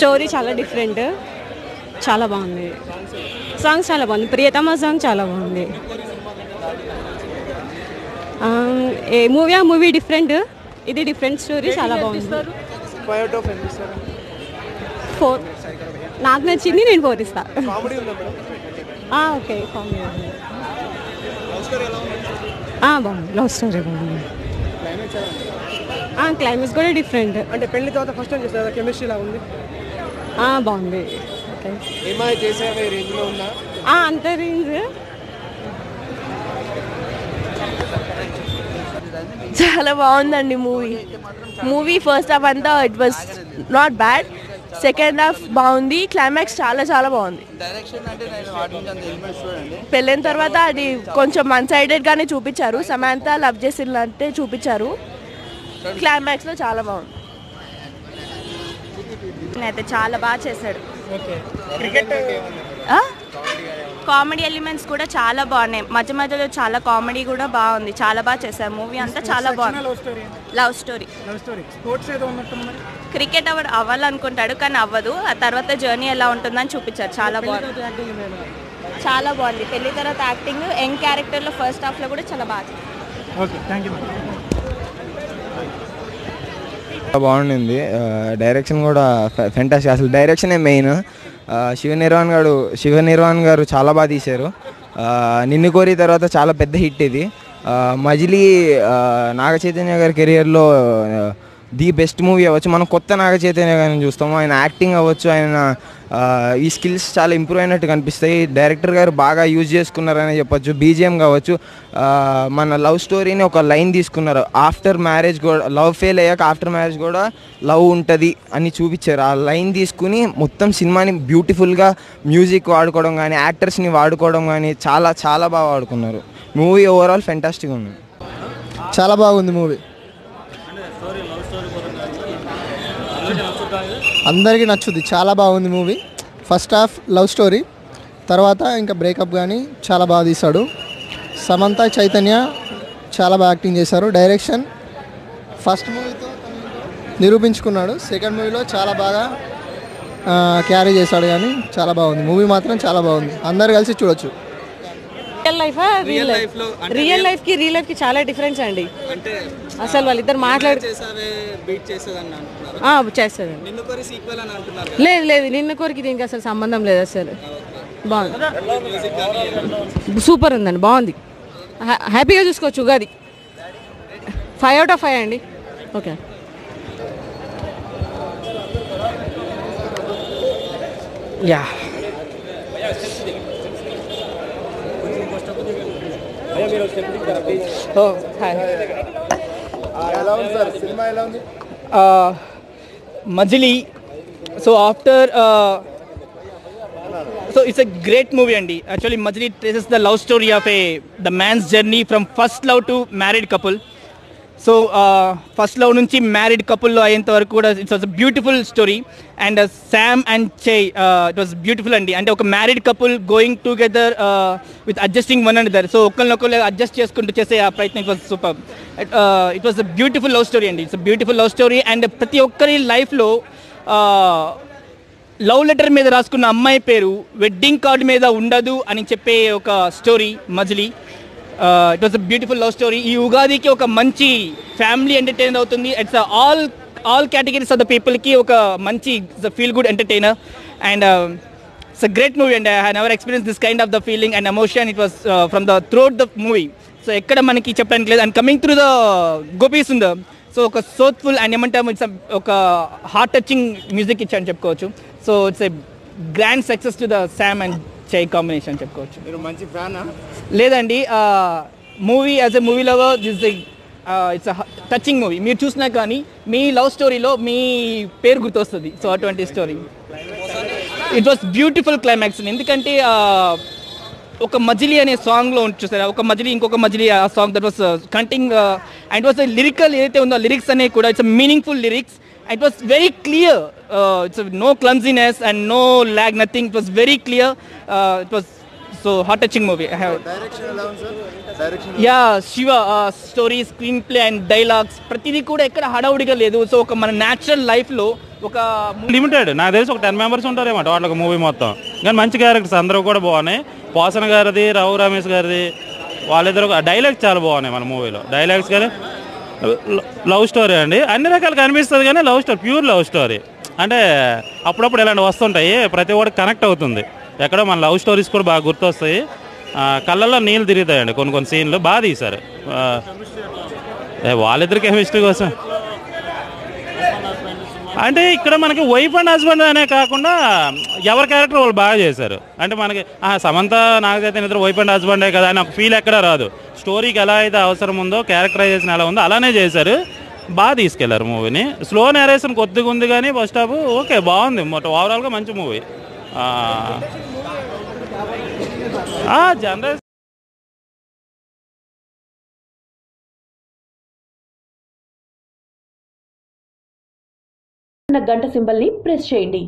Story చాలా different, చాలా బాగుంది. సాంగ్స్ చాలా బాగుంది. ప్రియతమ సాంగ్ చాలా బాగుంది. ఏ మూవీ డిఫరెంట్, ఇది డిఫరెంట్ స్టోరీ, చాలా బాగుంది. 4 నాకు నచ్చింది, నేను 4 ఇస్తా. ఓకే, కామెడీ బాగుంది. లవ్ స్టోరీ బాగుంది. క్లైమాక్స్ కూడా డిఫరెంట్. అంటే పెళ్లి తర్వాత ఫస్ట్ టైం చేస్తారు, కెమిస్ట్రీ లా ఉంది. బాగుంది. అంత రేంజ్. చాలా బాగుందండి మూవీ ఫస్ట్ హాఫ్ అంతా it was not bad, second half బాగుంది, క్లైమాక్స్ చాలా చాలా బాగుంది. పెళ్ళైన తర్వాత అది కొంచెం వన్ సైడెడ్ గానే చూపించారు, సమాంత లవ్ చేసినట్టే చూపించారు, క్లైమాక్స్ లో చాలా బాగుంది. అయితే చాలా బాగా చేశాడు. కామెడీ ఎలిమెంట్స్ కూడా చాలా బాగున్నాయి, మధ్య మధ్యలో చాలా కామెడీ కూడా బాగుంది, చాలా బాగా చేశారు. మూవీ అంతా చాలా బాగుంది. Love story. క్రికెట్ అవ్వాలనుకుంటాడు కానీ అవ్వదు, ఆ తర్వాత జర్నీ ఎలా ఉంటుందని చూపించారు. చాలా బాగుంది, చాలా బాగుంది. పెళ్లి తర్వాత యాక్టింగ్, యంగ్ క్యారెక్టర్లో ఫస్ట్ హాఫ్లో కూడా చాలా బాగా బాగుండింది. డైరెక్షన్ కూడా ఫెంటాస్టిక్, అసలు డైరెక్షనే మెయిన్. శివ నిర్వాణ్ గారు చాలా బాగా తీశారు. నిన్ను కోరి తర్వాత చాలా పెద్ద హిట్ ఇది. మజిలీ నాగ చైతన్య గారి కెరియర్లో ది బెస్ట్ మూవీ అవ్వచ్చు. మనం కొత్త నాగ చైతన్య గారిని చూస్తాము, ఆయన యాక్టింగ్ అవ్వచ్చు, ఆయన ఈ స్కిల్స్ చాలా ఇంప్రూవ్ అయినట్టు కనిపిస్తాయి. డైరెక్టర్ గారు బాగా యూజ్ చేసుకున్నారని చెప్పొచ్చు. బీజిఎం కావచ్చు, మన లవ్ స్టోరీని ఒక లైన్ తీసుకున్నారు. ఆఫ్టర్ మ్యారేజ్ కూడా లవ్ ఫెయిల్ అయ్యాక ఆఫ్టర్ మ్యారేజ్ కూడా లవ్ ఉంటుంది అని చూపించారు. ఆ లైన్ తీసుకుని మొత్తం సినిమాని బ్యూటిఫుల్గా మ్యూజిక్ వాడుకోవడం కానీ, యాక్టర్స్ని వాడుకోవడం కానీ చాలా చాలా బాగా వాడుకున్నారు. మూవీ ఓవరాల్ ఫెంటాస్టిక్ ఉంది, చాలా బాగుంది మూవీ. అందరికీ నచ్చుద్ది, చాలా బాగుంది movie. First half love story, తర్వాత ఇంకా బ్రేకప్ కానీ చాలా బాగా తీశాడు. సమంత చైతన్య చాలా బాగా యాక్టింగ్ చేశారు. డైరెక్షన్ ఫస్ట్ మూవీతో నిరూపించుకున్నాడు, సెకండ్ మూవీలో చాలా బాగా క్యారీ చేశాడు. కానీ చాలా బాగుంది మూవీ, మాత్రం చాలా బాగుంది. అందరు కలిసి చూడొచ్చు. రియల్ లైఫ్ కి చాలా డిఫరెన్స్ అండి. అసలు వాళ్ళిద్దరు లేదు, నిన్న కోరికి దీనికి అసలు సంబంధం లేదు. అసలు బాగుంది, సూపర్ ఉందండి, బాగుంది. హ్యాపీగా చూసుకోవచ్చు ఉగాది. 5 out of 5 అండి. Okay, yeah. Majili. So it's a great movie అండి. Actually Majli traces the love story of the man's journey from first love to married couple. So first love నుంచి మ్యారీడ్ కపుల్లో అయ్యేంత వరకు కూడా it's was a beautiful story. And Sam and Chai, it was beautiful అండి. అంటే ఒక married couple going together with adjusting one another. So ఒకరినొకరు adjust చేసుకుంటూ చేసే ఆ ప్రయత్నం it was super. It was a beautiful love story అండి. It's a beautiful love story. And ప్రతి ఒక్కరి లైఫ్లో లవ్ లెటర్ మీద రాసుకున్న అమ్మాయి పేరు వెడ్డింగ్ కార్డు మీద ఉండదు అని చెప్పే ఒక story Majili. It was a beautiful love story. ఈ ఉగాదికి ఒక మంచి ఫ్యామిలీ ఎంటర్టైనర్ అవుతుంది. It's all categories of the పీపుల్కి ఒక మంచి feel good entertainer. And it's a great movie and I have never experience this kind of the feeling and emotion. It was from the throughout the movie. So ఎక్కడ మనకి చెప్పడానికి లేదు. And coming through the Gopi Sundar, so ఒక సోత్ఫుల్ and ఏమంటాము it's ఒక heart touching music ఇచ్చారని చెప్పుకోవచ్చు. So it's a grand success to the Sam and చై కాంబినేషన్ చెప్పుకోవచ్చు. మీరు మంచి ఫ్యానా? లేదండి, movie as a movie lover this it's a touching movie. మీరు చూసినా కానీ మీ లవ్ స్టోరీలో మీ పేరు గుర్తొస్తుంది. సో అటువంటి story. It was beautiful climax. ఎందుకంటే ఒక మజిలీ అనే సాంగ్లో చూసారా, ఒక మజిలీ ఇంకొక మజిలీ, ఆ song that was counting and was lyrical ఏదైతే ఉందో లిరిక్స్ అనేవి కూడా it's meaningful lyrics. It was very clear. It's no clumsiness and no lag, nothing. It was very clear. It was so heart touching movie. Yeah Shiva story, screen play and dialogues ప్రతిదీ కూడా ఎక్కడ హడావుడిగా లేదు. So ఒక మన natural లైఫ్లో ఒక limited నాకు తెలిసి ఒక 10 మెంబర్స్ ఉంటారేమో వాళ్ళకి మూవీ మొత్తం. కానీ మంచి క్యారెక్టర్స్ అందరూ కూడా బాగున్నాయి. పోసన్ గారిది, రావు రమేష్ గారిది, వాళ్ళిద్దరు డైలాగ్స్ చాలా బాగున్నాయి మన మూవీలో. డైలాగ్స్ కానీ లవ్ స్టోరీ అండి, అన్ని రకాలు కనిపిస్తుంది. కానీ love story, pure love story. అంటే అప్పుడప్పుడు ఇలాంటి వస్తుంటాయి, ప్రతి ఒక్కటి కనెక్ట్ అవుతుంది. ఎక్కడో మన లవ్ స్టోరీస్ కూడా బాగా గుర్తొస్తాయి. కళ్ళల్లో నీళ్ళు తిరుగుతాయండి కొన్ని సీన్లు, బాగా తీశారు. వాళ్ళిద్దరు కెమిస్ట్రీ కోసం అంటే ఇక్కడ మనకి వైఫ్ అండ్ హస్బెండ్ అనే కాకుండా ఎవరి క్యారెక్టర్ వాళ్ళు బాగా చేశారు. అంటే మనకి సమంత నాగచైతన్య ఇద్దరు వైఫ్ అండ్ హస్బెండే కదా అని ఒక ఫీల్ ఎక్కడా రాదు. స్టోరీకి ఎలా అయితే అవసరం ఉందో, క్యారెక్టరైజేషన్ ఎలా ఉందో అలానే చేశారు. బాగా తీసుకెళ్లారు మూవీని. స్లో నేరేషన్ కొద్దిగా ఉంది కానీ ఫస్ట్ హాఫ్ ఓకే బాగుంది. ఓవరాల్గా మంచి మూవీ. జనరల్ గంట సింబల్ ని ప్రెస్ చేయండి.